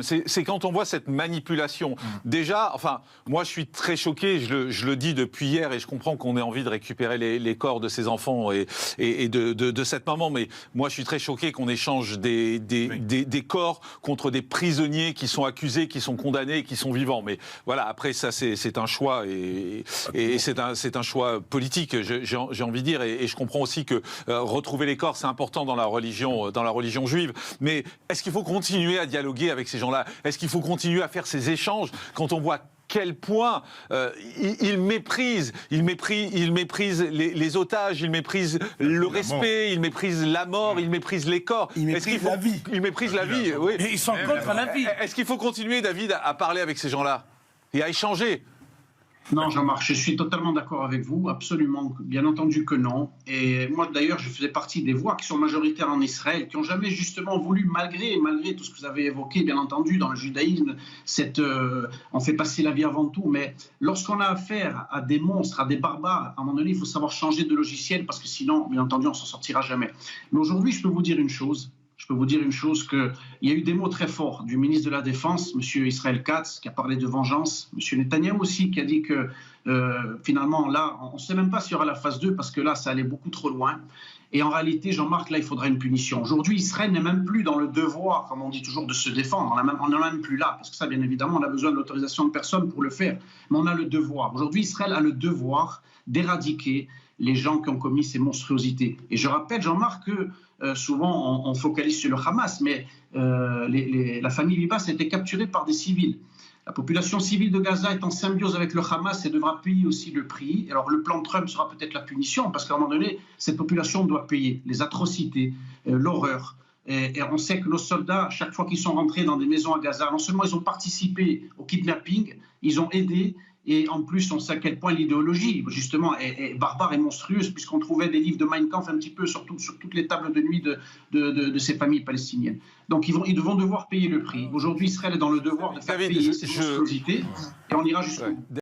C'est quand on voit cette manipulation. Déjà, enfin, moi je suis très choqué, je le dis depuis hier et je comprends qu'on ait envie de récupérer les corps de ces enfants et de cette maman, mais moi je suis très choqué qu'on échange des corps contre des prisonniers qui sont accusés, qui sont condamnés, qui sont vivants. Mais voilà, après ça c'est un choix et c'est un choix politique, j'ai envie de dire, et je comprends aussi que retrouver les corps c'est important dans la religion juive. Mais est-ce qu'il faut continuer à dialoguer avec ces gens-là? Est-ce qu'il faut continuer à faire ces échanges quand on voit quel point ils méprisent les otages, ils méprisent le respect, ils méprisent la mort, ils méprisent les corps. Ils méprisent la vie. Ils méprisent la vie, oui. Mais ils sont contre la vie. Est-ce qu'il faut continuer, David, à parler avec ces gens-là et à échanger? Non, Jean-Marc, je suis totalement d'accord avec vous, absolument, bien entendu que non. Et moi, d'ailleurs, je faisais partie des voix qui sont majoritaires en Israël, qui n'ont jamais justement voulu, malgré tout ce que vous avez évoqué, bien entendu, dans le judaïsme, on fait passer la vie avant tout, mais lorsqu'on a affaire à des monstres, à des barbares, à un moment donné, il faut savoir changer de logiciel, parce que sinon, bien entendu, on ne s'en sortira jamais. Mais aujourd'hui, je peux vous dire une chose, qu'il y a eu des mots très forts du ministre de la Défense, M. Israël Katz, qui a parlé de vengeance, M. Netanyahou aussi, qui a dit que finalement, là, on ne sait même pas s'il y aura la phase 2, parce que là, ça allait beaucoup trop loin. Et en réalité, Jean-Marc, là, il faudra une punition. Aujourd'hui, Israël n'est même plus dans le devoir, comme on dit toujours, de se défendre. On n'en est même plus là, parce que ça, bien évidemment, on a besoin de l'autorisation de personne pour le faire. Mais on a le devoir. Aujourd'hui, Israël a le devoir d'éradiquer les gens qui ont commis ces monstruosités. Et je rappelle, Jean-Marc, que souvent, on focalise sur le Hamas, mais la famille Bibas a été capturée par des civils. La population civile de Gaza est en symbiose avec le Hamas et devra payer aussi le prix. Alors le plan Trump sera peut-être la punition, parce qu'à un moment donné, cette population doit payer les atrocités, l'horreur. Et on sait que nos soldats, chaque fois qu'ils sont rentrés dans des maisons à Gaza, non seulement ils ont participé au kidnapping, ils ont aidé, et en plus on sait à quel point l'idéologie, justement, est barbare et monstrueuse, puisqu'on trouvait des livres de Mein Kampf un petit peu sur toutes les tables de nuit de ces familles palestiniennes. Donc ils vont devoir payer le prix. Aujourd'hui, Israël est dans le devoir de faire payer ces monstruosités, et on ira jusqu'au bout.